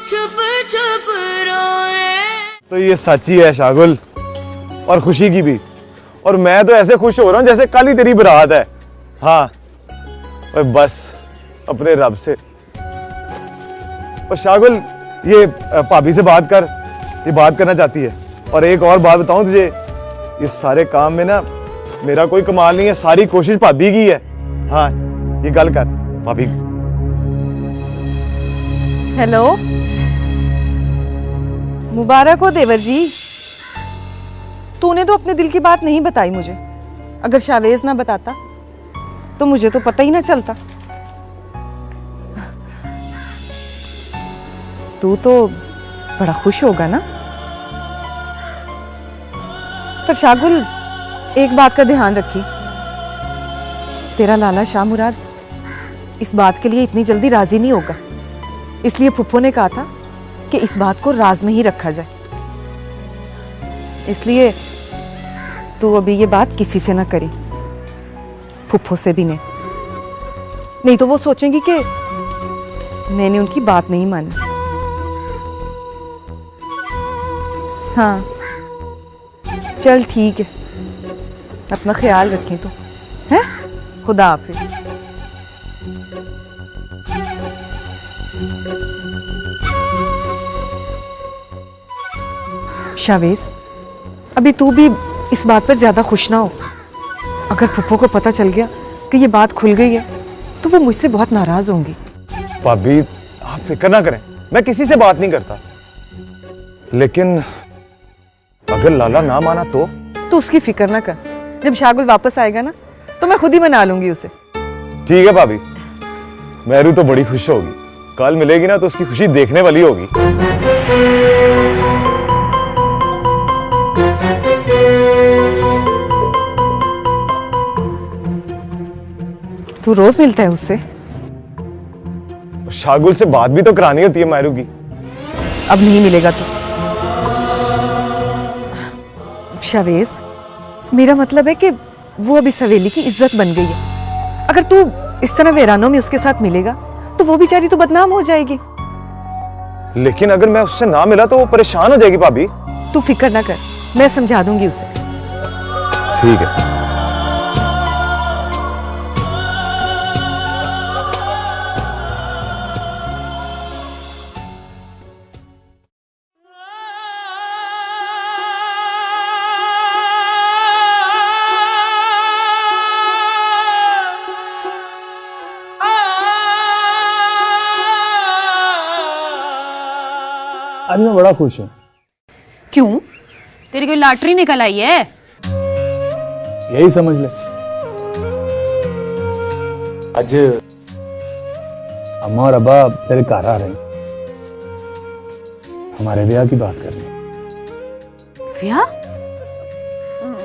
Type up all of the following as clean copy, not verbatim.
चुप चुप रोए। तो ये सच्ची है शागुल, और खुशी की भी। और मैं तो ऐसे खुश हो रहा हूँ जैसे कल ही तेरी बारात है। हाँ, और बस अपने रब से। और शागुल, ये भाभी से बात कर, ये बात करना चाहती है। और एक और बात बताऊं तुझे, इस सारे काम में ना मेरा कोई कमाल नहीं है, सारी कोशिश भाभी की है। हाँ, ये गल कर भाभी। हेलो, मुबारक हो देवर जी। तूने तो अपने दिल की बात नहीं बताई मुझे। अगर शावेज ना बताता तो मुझे तो पता ही ना चलता। तू तो बड़ा खुश होगा ना। पर शागुल, एक बात का ध्यान रखी, तेरा लाला शाह मुराद इस बात के लिए इतनी जल्दी राजी नहीं होगा। इसलिए फुप्पो ने कहा था कि इस बात को राज में ही रखा जाए। इसलिए तू अभी ये बात किसी से ना करी, फुप्पो से भी नहीं तो वो सोचेंगी कि मैंने उनकी बात नहीं मानी। हाँ, चल ठीक है, अपना ख्याल रखें तो, हैं? खुदा हाफिज। शावेज, अभी तू भी इस बात पर ज्यादा खुश ना हो। अगर फुप्पो को पता चल गया कि ये बात खुल गई है तो वो मुझसे बहुत नाराज होंगी। भाभी, आप फिक्र ना करें, मैं किसी से बात नहीं करता। लेकिन अगर लाला ना माना तो उसकी फिक्र ना कर। जब शागुल वापस आएगा ना तो मैं खुद ही मना लूंगी उसे। ठीक है भाभी, मेरू तो बड़ी खुश होगी। कल मिलेगी ना तो उसकी खुशी देखने वाली होगी। तू रोज मिलता है उससे? शागुल से बात भी तो करानी होती है मैरू की। अब नहीं मिलेगा तो। शावेज, मेरा मतलब है कि वो अभी सवेली की इज्जत बन गई है। अगर तू इस तरह वीरानों में उसके साथ मिलेगा तो वो बेचारी तो बदनाम हो जाएगी। लेकिन अगर मैं उससे ना मिला तो वो परेशान हो जाएगी भाभी। तू फिक्र ना कर, मैं समझा दूंगी उसे। ठीक है। आज मैं बड़ा खुश हूँ। क्यों? तेरी कोई लॉटरी निकल आई है? यही समझ ले। आज अम्मा और अब्बा तेरे घर आ रहे हैं, हमारे ब्याह की बात कर रहे हैं। ब्याह?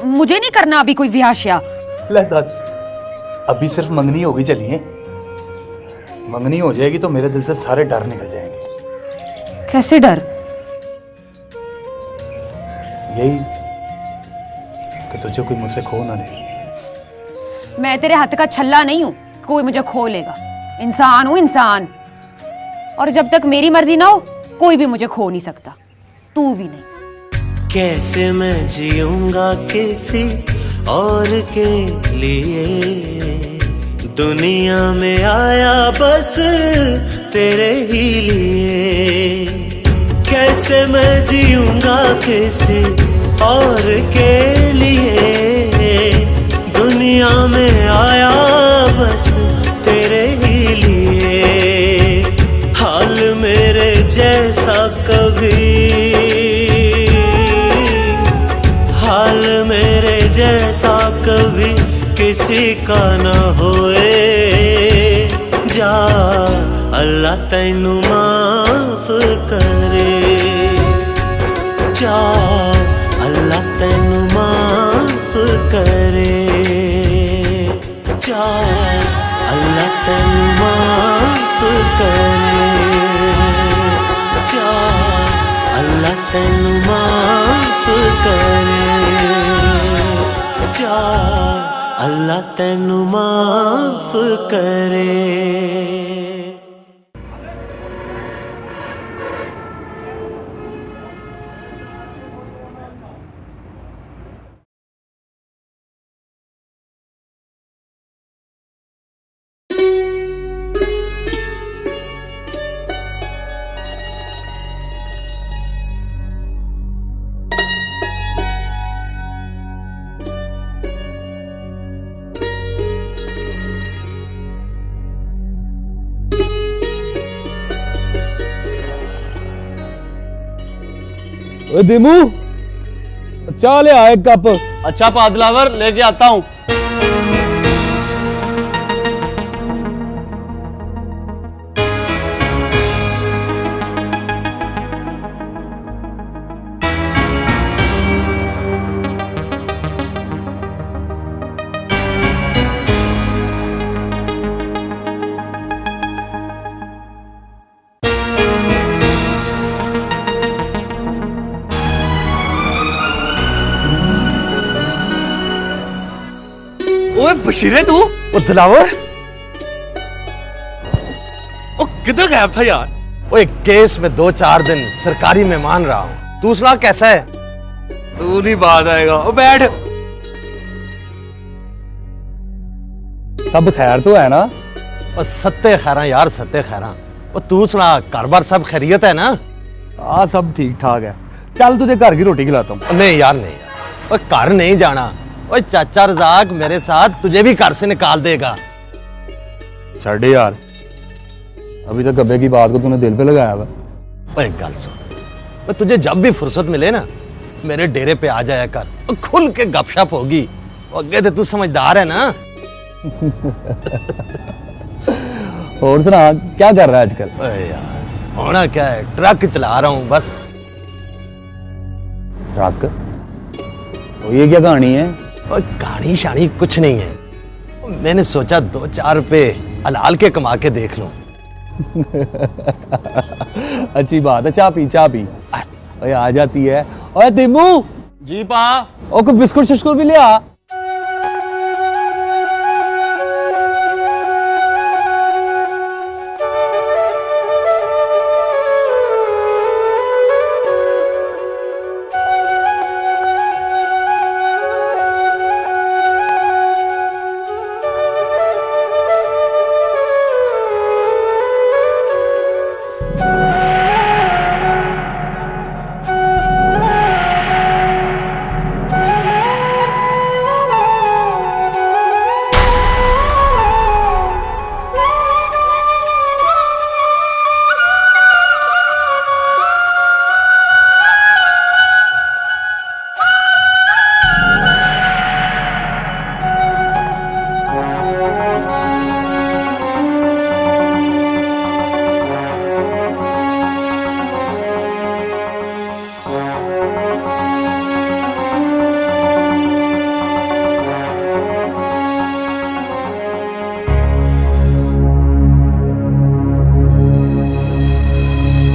मुझे नहीं करना अभी कोई ब्याह श्या। ले दस, अभी सिर्फ मंगनी होगी। चलिए, मंगनी हो जाएगी तो मेरे दिल से सारे डर निकल जाएंगे। कैसे डर? यही कि तुझे कोई मुझसे खो ना ले। मैं तेरे हाथ का छल्ला नहीं हूं, कोई मुझे खो लेगा। इंसान हूं, इंसान। और जब तक मेरी मर्जी ना हो कोई भी मुझे खो नहीं सकता, तू भी नहीं। कैसे मैं जीऊंगा किसी और के लिए, दुनिया में आया बस तेरे ही लिए। कैसे मैं जीऊंगा किसी और के लिए, दुनिया में आया बस तेरे ही लिए। हाल मेरे जैसा कभी, हाल मेरे जैसा कभी किसी का न होए। जा अल्लाह तैनू माफ करे, जा अल्लाह तैनू माफ करे, जा अल्लाह तैनू माफ करे, जा अल्लाह तैनू माफ करे, जा अल्लाह तैनू माफ करे। ओए दिमू चाह ले आ एक कप। अच्छा पादलावर लेके आता हूँ। ओए बशीरे तू ओ दिलावर, ओ किधर गायब था यार? वो एक केस में 2-4 दिन सरकारी मेहमान रहा हूँ। तू सुना कैसा है? तू नहीं बात आएगा। ओ बैठ। सब खैर तो है ना? और सत्ते खैरा यार, सत्ते खैरा। और तू सुना, घर बार सब खैरियत है ना? हाँ सब ठीक ठाक है। चल तुझे घर की रोटी खिलाता हूँ। नहीं यार, नहीं यार, और घर नहीं जाना। ओए चाचा रजाक मेरे साथ तुझे भी घर से निकाल देगा। छड़ यार, अभी तक गब्बे की बात को तूने दिल पे लगाया हुआ। ओए एक गल सुन, ओए तुझे जब भी फुर्सत मिले ना, मेरे डेरे पे आ जाया कर, और खुल के गपशप होगी। आगे तो तू समझदार है ना। और सुना, क्या कर रहा है आजकल? ओए यार, होना क्या है, ट्रक चला रहा हूँ बस। ट्रक? तो ये क्या कहानी है? और कहानी शानी कुछ नहीं है। मैंने सोचा 2-4 रुपए हलाल के कमा के देख लूं। अच्छी बात है, चाह पी चाह पी। ओए आ जाती है। ओए दिमू, जी पा। ओ कुछ बिस्कुट शिस्कुट भी ले आ।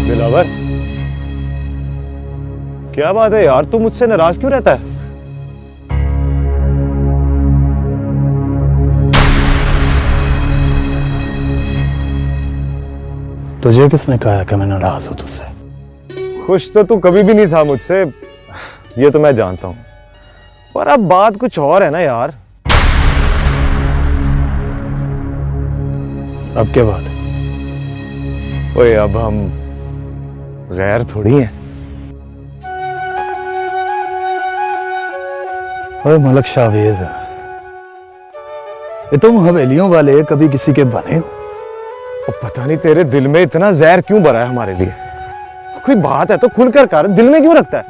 दिलावर, क्या बात है यार, तू मुझसे नाराज क्यों रहता है? तुझे किसने कहा कि मैं नाराज हूं तुझसे? खुश तो तू कभी भी नहीं था मुझसे, ये तो मैं जानता हूं, पर अब बात कुछ और है ना यार। अब क्या बात है? ओए अब हम गैर थोड़ी हैं। ओए मलक शाहवेज, ये तुम हवेलियों वाले कभी किसी के बने हो? और पता नहीं तेरे दिल में इतना जहर क्यों भरा है हमारे लिए। कोई बात है तो खुलकर कर, दिल में क्यों रखता है?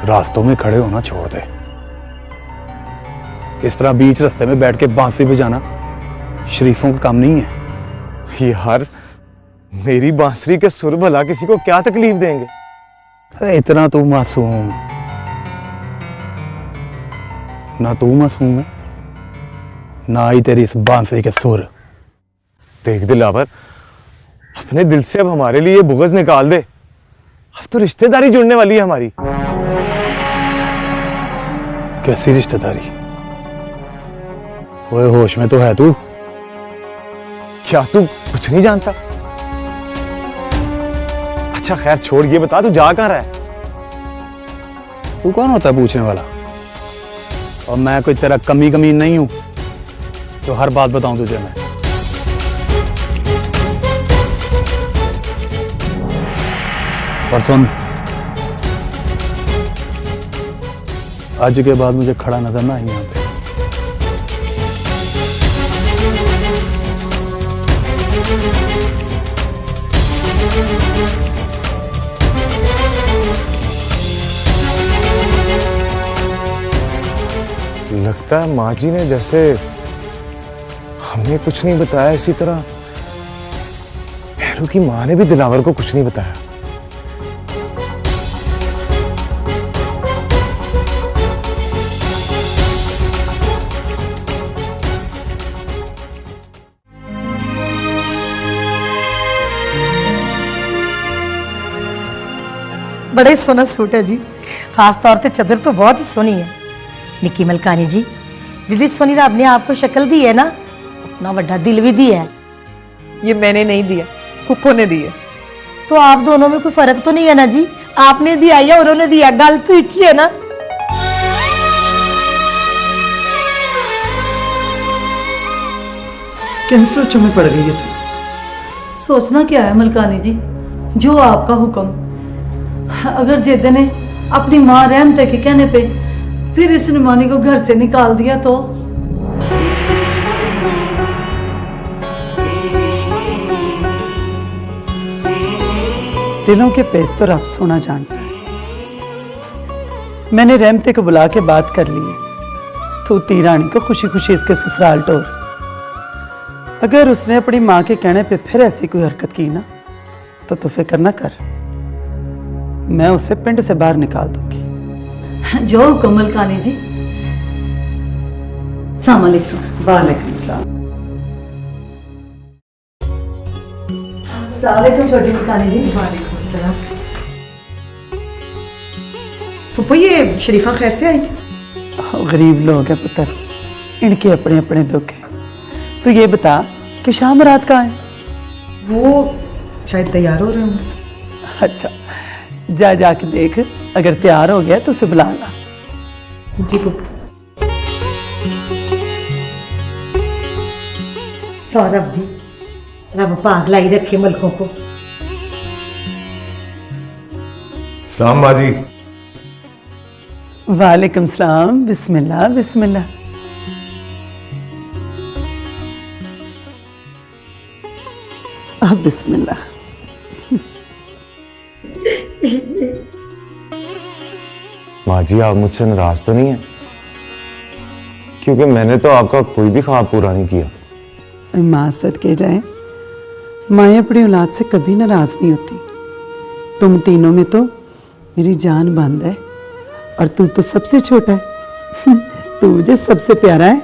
रास्तों में खड़े होना छोड़ दे। इस तरह बीच रास्ते में बैठ के बांसुरी बजाना शरीफों का काम नहीं है। यार, मेरी बांसुरी के सुर भला किसी को क्या तकलीफ देंगे? अरे इतना तू मासूम ना, तू मासूम है ना ही तेरी इस बांसुरी के सुर। देख दिलावर, अपने दिल से अब हमारे लिए बुग़्ज़ निकाल दे। अब तो रिश्तेदारी जुड़ने वाली है हमारी। कैसी रिश्तेदारी? ओए होश में तो है तू? क्या तू कुछ नहीं जानता? अच्छा खैर छोड़, ये बता तू जा कहां रहा है? तू कौन होता है पूछने वाला? और मैं कोई तेरा कमीन नहीं हूं तो हर बात बताऊं तुझे मैं। और सुन, आज के बाद मुझे खड़ा नजर ना आई यहां पे। लगता है माँ जी ने जैसे हमें कुछ नहीं बताया, इसी तरह भैरू की माँ ने भी दिलावर को कुछ नहीं बताया। बड़ा ही सोहना सूट है जी, खास तौर पे चादर तो बहुत ही सोहनी है। निक्की मलकानी जी, जिहड़ी सोहनी रब ने आपको शक्ल दी है ना, उतना बड़ा दिल भी दिया है। ये मैंने नहीं दिया, फुप्पो ने दिया। तो आप दोनों में कोई फर्क तो नहीं है ना जी? आपने दिया या उन्होंने दिया, गल तो एक ही है ना। किन सोचों में पड़ गई है तू? सोचना क्या है मलकानी जी, जो आपका हुक्म। अगर जेदे ने अपनी माँ रहमत के कहने पे फिर इस नुमानी को घर से निकाल दिया तो दिलों के पेट तो रब सोना जानता है। मैंने रहमते को बुला के बात कर ली है। तू तीरानी को खुशी खुशी इसके ससुराल टोर। अगर उसने अपनी माँ के कहने पे फिर ऐसी कोई हरकत की ना, तो तू फिक्र ना कर, मैं उसे पिंड से बाहर निकाल दूंगी। जो हुक्म मलकानी जी। अस्सलाम वालेकुम। वालेकुम सलाम। अस्सलाम वालेकुम छोटी मलकानी जी। वालेकुम सलाम। फुप्पो ये शरीफा खैर से आई थी? गरीब लोग हैं पुत्र, इनके अपने अपने दुख हैं। तो ये बता कि शाम रात कहाँ है? वो शायद तैयार हो रहे होंगे। अच्छा, जा जाके देख, अगर तैयार हो गया तो उसे बुला ला। जी फुप्पो। सौरभ जी, रब पाक लाई रखे मलकों को। सलाम बाजी। वालेकुम सलाम। बिस्मिल्लाह बिस्मिल्लाह। अब बिस्मिल्लाह। माँ जी, आप मुझसे नाराज तो नहीं है? क्योंकि मैंने तो आपका कोई भी ख्वाब पूरा नहीं किया। माँ सदके जाए, माएँ अपनी औलाद से कभी नाराज नहीं होती। तुम तीनों में तो मेरी जान बंद है, और तू तो सबसे छोटा है। तू मुझे सबसे प्यारा है।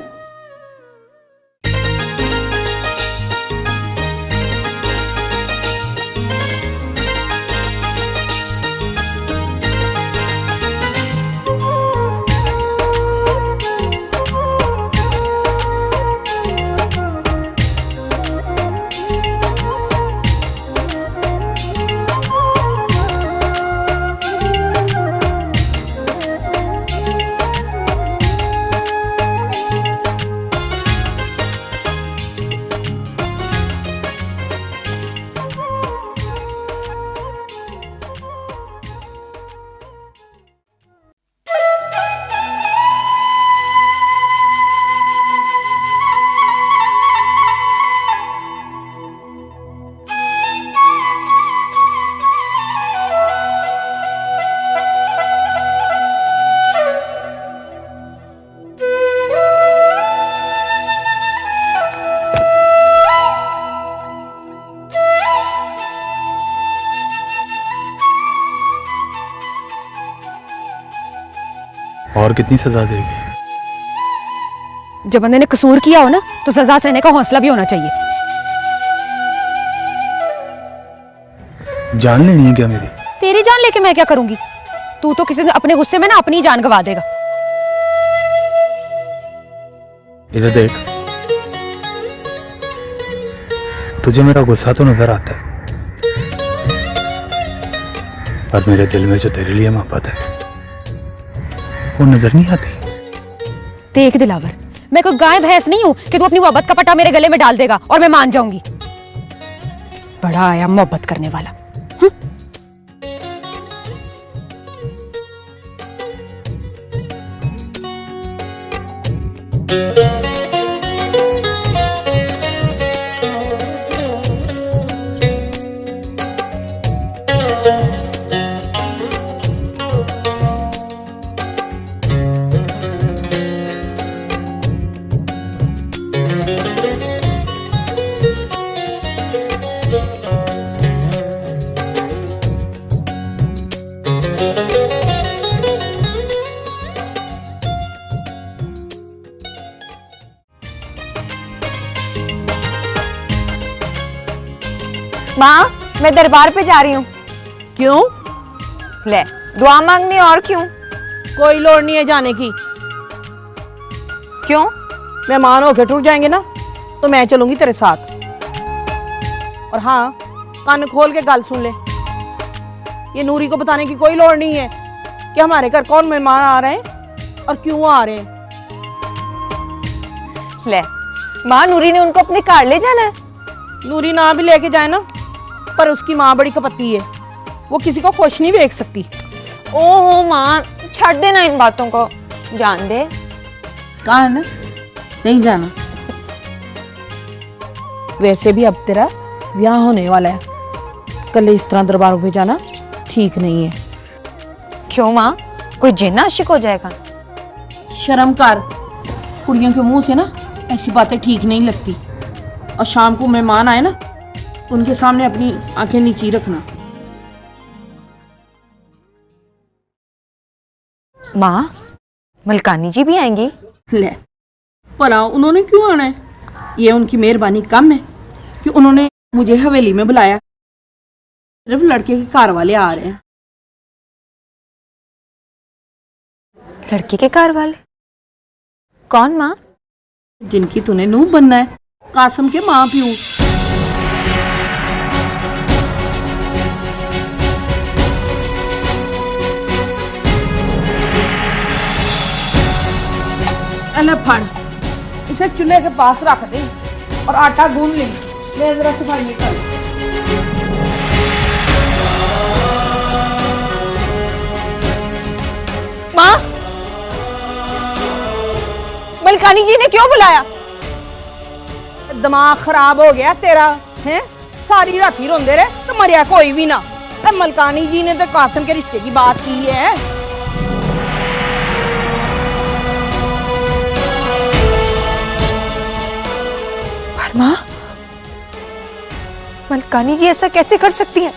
और कितनी सजा देगी? जब बंदे ने कसूर किया हो ना, तो सजा सहने का हौसला भी होना चाहिए। जान लेनी है क्या मेरी? तेरी जान लेके मैं क्या करूंगी? तू तो किसी दिन अपने गुस्से में ना अपनी जान गवा देगा। इधर देख, तुझे मेरा गुस्सा तो नजर आता है, पर मेरे दिल में जो तेरे लिए मोहब्बत है वो नजर नहीं आती। देख दिलावर, मैं कोई गाय भैंस नहीं हूं कि तू अपनी मोहब्बत का पट्टा मेरे गले में डाल देगा और मैं मान जाऊंगी। बड़ा आया मोहब्बत करने वाला। माँ मैं दरबार पे जा रही हूँ। क्यों? ले दुआ मांगने, और क्यों? कोई लोड़ नहीं है जाने की। क्यों? मेहमान होकर टूट जाएंगे ना तो मैं चलूंगी तेरे साथ। और हाँ, कान खोल के गल सुन ले, ये नूरी को बताने की कोई लोड़ नहीं है कि हमारे घर कौन मेहमान आ रहे हैं और क्यों आ रहे हैं। ले माँ, नूरी ने उनको अपने कार ले जाना है। नूरी ना भी लेके जाए ना, पर उसकी माँ बड़ी कपत्ती है, वो किसी को खुश नहीं देख सकती। ओहो माँ, छੱਡ देना इन बातों को, जान दे। कहा है ना नहीं जाना। वैसे भी अब तेरा ब्याह होने वाला है, कल इस तरह दरबारों पे जाना ठीक नहीं है। क्यों माँ, कोई जिन्न आशिक हो जाएगा? शर्म कर, कुड़ियों के मुंह से ना ऐसी बातें ठीक नहीं लगती। और शाम को मेहमान आए ना तो उनके सामने अपनी आंखें नीची रखना। माँ, मलकानी जी भी आएंगी? ले भला उन्होंने क्यों आना है? ये उनकी मेहरबानी कम है कि उन्होंने मुझे हवेली में बुलाया। सिर्फ लड़के के कार वाले आ रहे हैं। लड़के के कार वाले कौन माँ? जिनकी तूने नूह बनना है, कासम के माँ प्यू। अल्लाह फड़, इसे चूल्हे के पास रख दे और आटा गूंद ले। मैं जरा सफाई कर। माँ, मलकानी जी ने क्यों बुलाया? दिमाग खराब हो गया तेरा है? सारी रात रोंदे रहे तो मरिया कोई भी ना। मलकानी जी ने तो कासम के रिश्ते की बात की है। पर माँ, मलकानी जी ऐसा कैसे कर सकती हैं?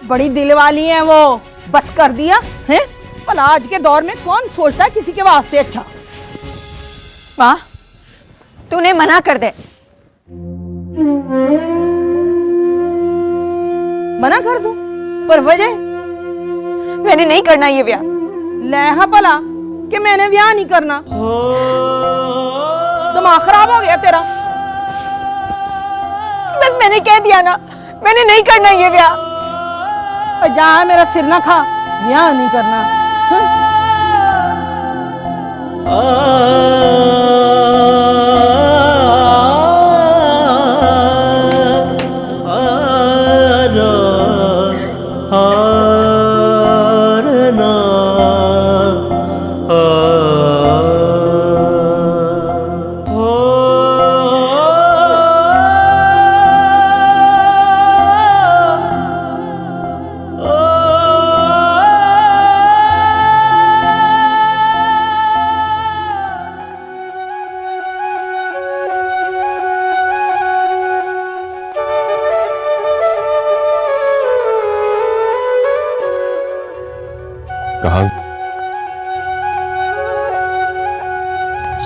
बड़ी दिल वाली है वो, बस कर दिया है। भला आज के दौर में कौन सोचता है किसी के वास्ते अच्छा। माँ, तूने मना कर दे। मना कर दूं? पर वजह? मैंने नहीं करना ये ब्याह। ले हा भला कि मैंने ब्याह नहीं करना। दिमाग खराब हो गया तेरा। बस मैंने कह दिया ना, मैंने नहीं करना ये ब्याह। जा, मेरा सिर ना खा, ब्याह नहीं करना।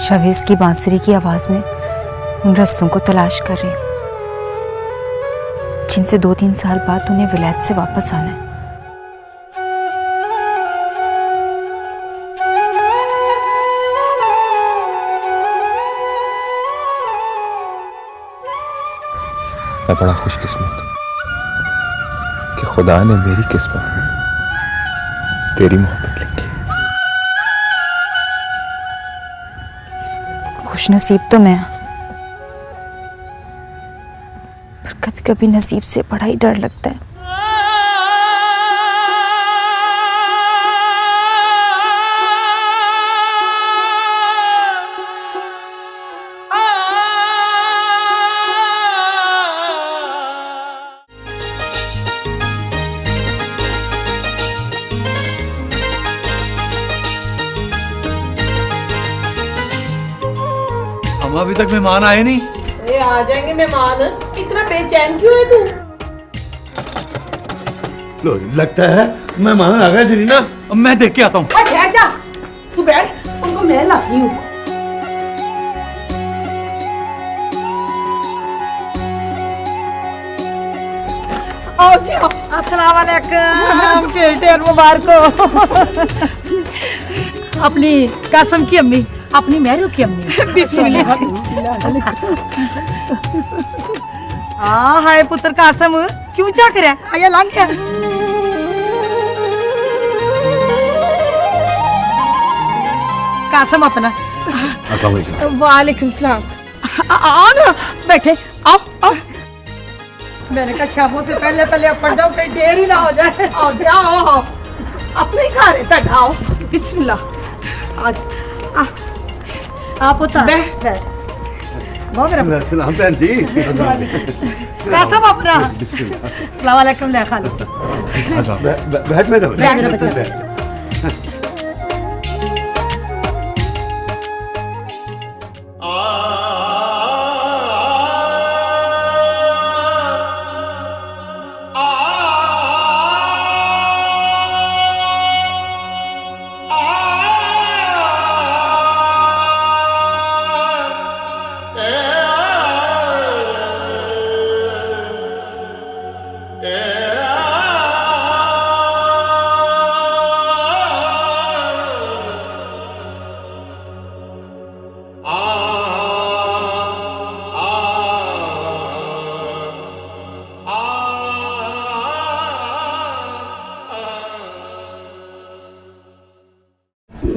शवेस की बांसुरी की आवाज में उन रस्तों को तलाश कर रही हूँ जिनसे 2-3 साल बाद उन्हें विलायत से वापस आना है। मैं बड़ा खुशकिस्मत कि खुदा ने मेरी किस्मत में तेरी मोहब्बत लिखी। खुशनसीब तो मैं, पर कभी कभी नसीब से बड़ा ही डर लगता है। हम अभी तक मेहमान आए नहीं। आ जाएंगे मेहमान, इतना बेचैन क्यों है तू? लो, लगता है मेहमान आ गए जरीना। अब मैं देख के आता हूँ। ठहर जा, तू बैठ, उनको मैं लाती हूँ। आओ जी आओ। अस्सलाम वालेकुम। ढेर मुबारक हो। अपनी कासम की अम्मी, अपनी मेहरू की अम्मी। बिस्मिल्लाह। हाँ हाय पुत्र कासम, क्यों चा करे? आया लंघ गया। कासम अपना। वालेकुम सलाम। आओ ना, बैठे, आओ आओ। मैंने कहा शामों से पहले पहले पड़ जाओ, कहीं देर ही ना हो जाए। आओ जाओ, अपने ही खा रहे थे। आओ, बिस्मिल्लाह। आज आप उतार। बहुत मेरा सलाम बहन जी। कासम अपना। अस्सलाम वालेकुम ले खाली। बैठ मेरा बच्चा।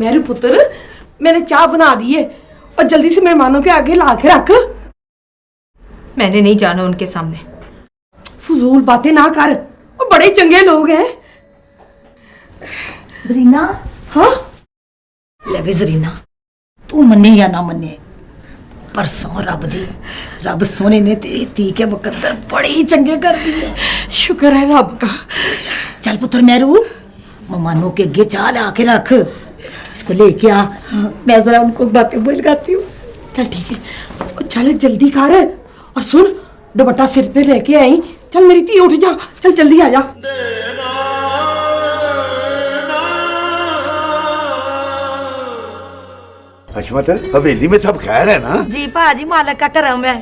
मेरे पुत्र, मैंने चाय बना दी है और जल्दी से मेहमानों के आगे ला के रख। मैंने नहीं जाना उनके सामने। फजूल बातें ना कर, वो बड़े चंगे लोग हैं। जरीना, हाँ ले वे जरीना, तू मन्ने या ना मन्ने, पर सौ रब दी, रब सोने ने तेरी धी के मुकद्दर बड़े ही चंगे कर दिए। शुक्र है रब का। चल पुत्र मेहरू, मेहमानों के आगे चाह ला के रख, इसको लेके आ, मैं जरा उनको बातें बोल गाती हूँ। चल ठीक है, चल जल्दी कर। और सुन, दुपट्टा सिर पे लेके आई। चल मेरी धी उठ जा, चल जल्दी आ जा। हशमत, हवेली में सब खैर है ना? जी पाजी, मालिक का करम है।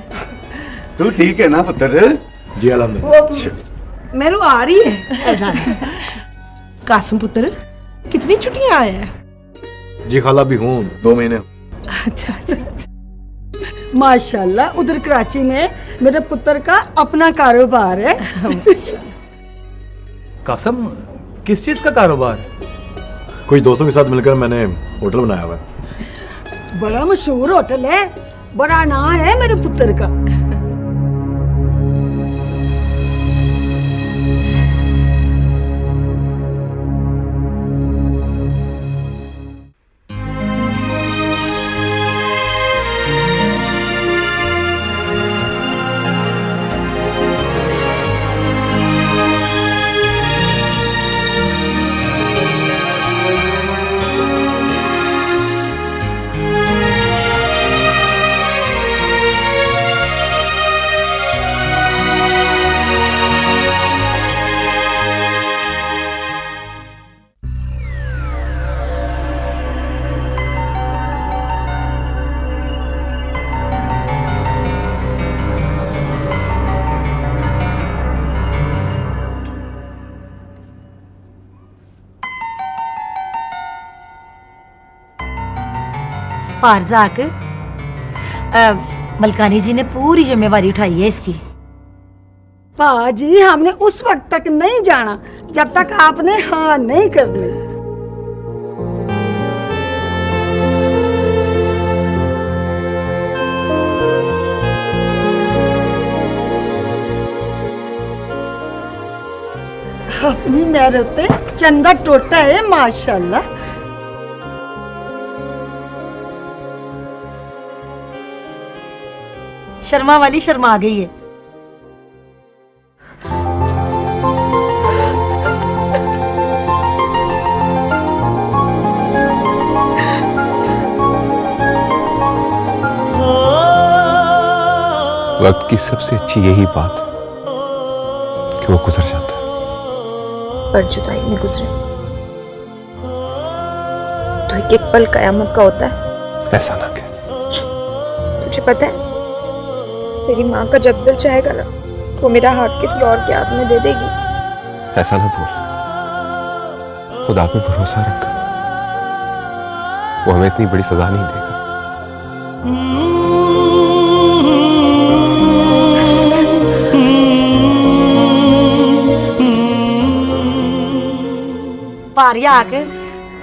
तू ठीक है ना पुत्र? जी अल्हम्दुलिल्लाह। मेरू आ रही है। कासम पुत्र, कितनी छुट्टियां आए हैं? जी खाला भी हूँ, 2 महीने। अच्छा अच्छा, माशाल्लाह। उधर कराची में मेरे पुत्र का अपना कारोबार है। कासम, किस चीज का कारोबार? कुछ दोस्तों के साथ मिलकर मैंने होटल बनाया हुआ है। बड़ा मशहूर होटल है, बड़ा नाम है मेरे पुत्र का। पारजाक, मलकानी जी ने पूरी जिम्मेवारी उठाई है इसकी। पाजी, हमने उस वक्त तक नहीं जाना जब तक आपने हाँ नहीं कर ली। अपनी मेहरत चंदा टोटा है माशाल्लाह। शर्मा वाली शर्मा आ गई है। वक्त की सबसे अच्छी यही बात कि वो गुजर जाता है, पर जुदाई में गुजरे तो एक एक पल कयामत का होता है। ऐसा ना कह। तुझे पता है, तेरी माँ का जब दिल चाहेगा ना वो मेरा हाथ किसी और के हाथ में दे देगी। ऐसा ना बोल, खुदा पे भरोसा रख, वो हमें इतनी बड़ी सजा नहीं देगा। पारिया आके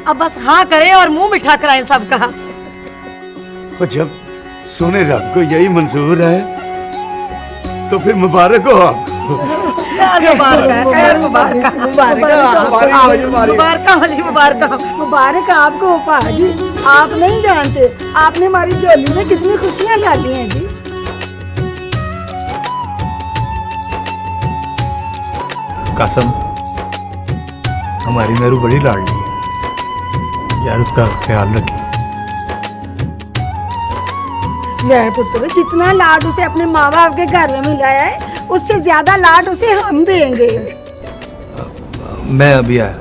अब बस हाँ करे और मुंह मिठा कराए सबका। तो जब सोने रब को यही मंजूर है तो फिर मुबारक हो आपको। मुबारक आपको पाजी। आप नहीं जानते आपने हमारी झोली में कितनी खुशियां डाली हैं जी। कासम, हमारी मेरू बड़ी लाडली है यार, उसका ख्याल रखिए। यह पुत्र जितना लाड उसे अपने माँ बाप के घर में मिला है उससे ज्यादा लाड उसे हम देंगे। मैं अभी आया।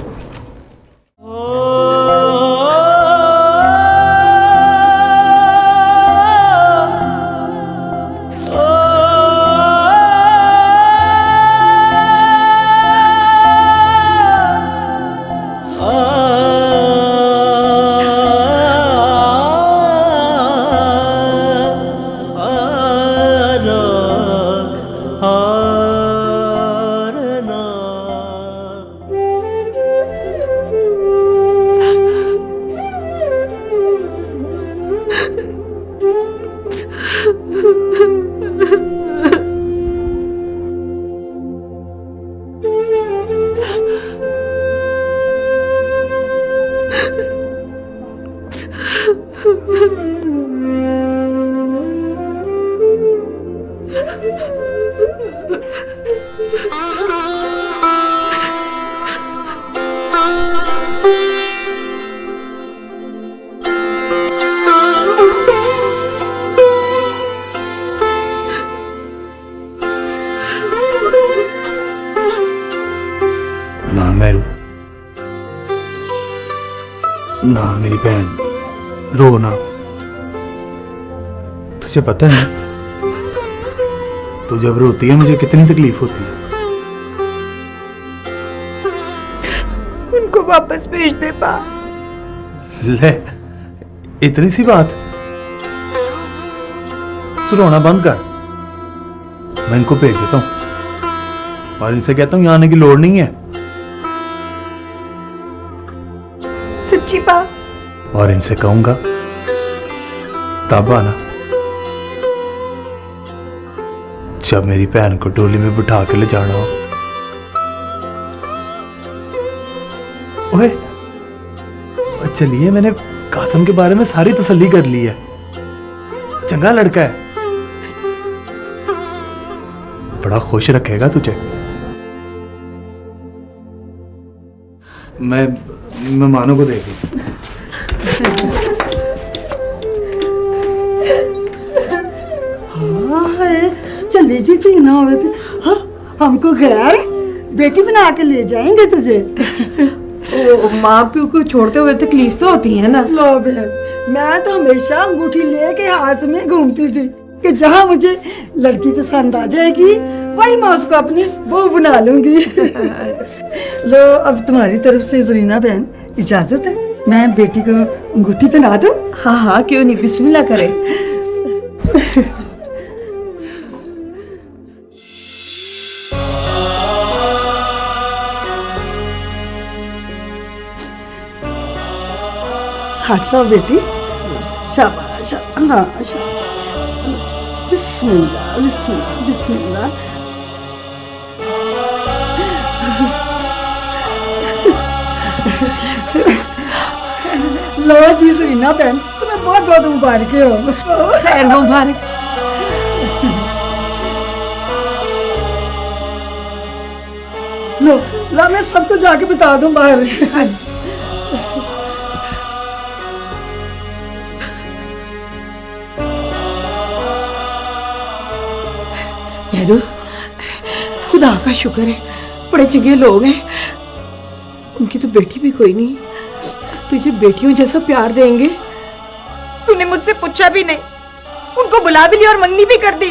ना मेरू, ना मेरी बहन, रो ना। तुझे पता है तू जब रोती है मुझे कितनी तकलीफ होती है। उनको वापस भेज दे पा। ले, इतनी सी बात, तू रोना बंद कर, मैं इनको भेज देता हूं और इनसे कहता हूं यहाँ आने की लोड़ नहीं है। सच्ची पा? और इनसे कहूंगा तब आना जब मेरी बहन को डोली में बिठा के ले जाना हो। ओए, चलिए, मैंने कासम के बारे में सारी तसल्ली कर ली है, चंगा लड़का है, बड़ा खुश रखेगा तुझे। मैं मेहमानों को देख लूं। चली जी तीन होवे थे। हाँ, हमको गैर बेटी बना के ले जाएंगे तुझे। माँ प्यो को छोड़ते हुए तकलीफ तो होती है ना। लो बहन, मैं तो हमेशा अंगूठी लेके हाथ में घूमती थी कि जहाँ मुझे लड़की पसंद आ जाएगी वही मैं उसको अपनी बहू बना लूंगी। लो, अब तुम्हारी तरफ से जरीना बहन इजाजत है, मैं बेटी को अंगूठी पहना दूं? हाँ हाँ, क्यों नहीं, बिस्मिल्लाह करे। हाथ लो बेटी, शाबाश, हाँ शाबाश, बिस्मिल्लाह बिस्मिल्लाह बिस्मिल्लाह। लो जी सरीना बहन, तुम्हें बहुत बहुत मुबारक हो। खैर मुबारक। लो लो, मैं सबको जाके बता दूं बाहर। खुदा का शुक्र है, बड़े चंगे लोग हैं। उनकी तो बेटी भी कोई नहीं, तुझे बेटियों जैसा प्यार देंगे। तूने मुझसे पूछा भी नहीं, उनको बुला भी लिया और मंगनी भी कर दी।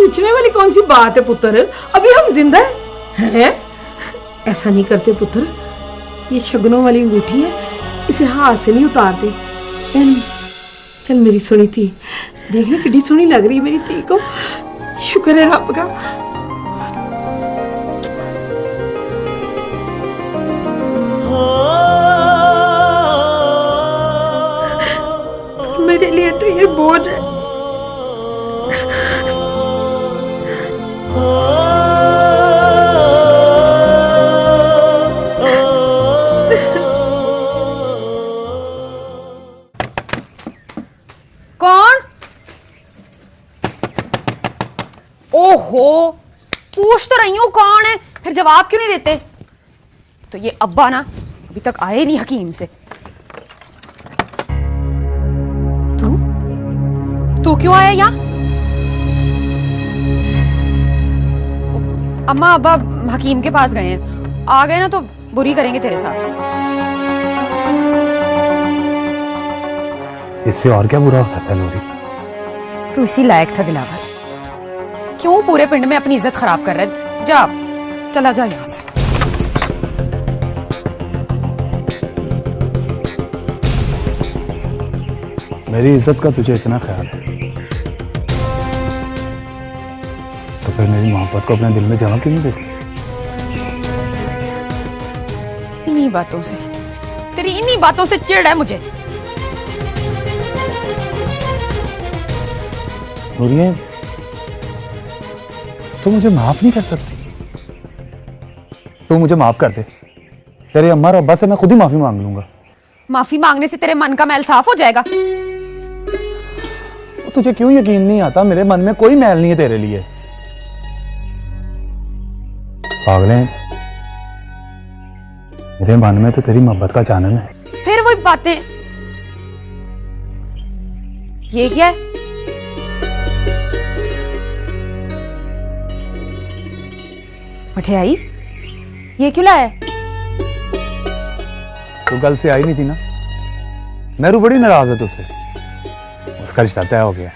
पूछने वाली कौन सी बात है पुत्र, अभी हम जिंदा हैं। ऐसा नहीं करते पुत्र, ये शगनों वाली अंगूठी है, इसे हाथ से नहीं उतारते। चल मेरी सुनी थी, देखने कितनी सोहनी लग रही है मेरी धी को। शुक्र है रब का। मेरे लिए तो ये बोझ है। कौन? ओहो, पूछ तो रही हूं कौन है, फिर जवाब क्यों नहीं देते? तो ये अब्बा ना अभी तक आए नहीं हकीम से। तू क्यों आया यहाँ? अम्मा अब्बा हकीम के पास गए हैं, आ गए ना तो बुरी करेंगे तेरे साथ। इससे और क्या बुरा हो सकता है नूरी? तू इसी लायक था दिलावर। क्यों पूरे पिंड में अपनी इज्जत खराब कर रहा है? जा, चला जा यहाँ से। मेरी इज्जत का तुझे इतना ख्याल है तो फिर मेरी मोहब्बत को अपने दिल में जमा क्यों नहीं देती? इन्हीं बातों से, तेरी इन्हीं बातों से चिढ़ है मुझे। नूरिये, तू मुझे माफ नहीं कर सकती? तू मुझे माफ कर दे, तेरे अम्मा और अब्बा से मैं खुद ही माफी मांग लूंगा। माफी मांगने से तेरे मन का मैल साफ हो जाएगा। तुझे क्यों यकीन नहीं आता? मेरे मन में कोई मैल नहीं है तेरे लिए। पागले, मेरे मन में तो तेरी मोहब्बत का चानन है। फिर वही बातें। ये क्या है? मठियाई, ये क्यों लाया? तू कल से आई नहीं थी ना? मेरू बड़ी नाराज है तुझसे। उसका रिश्ता तय हो गया।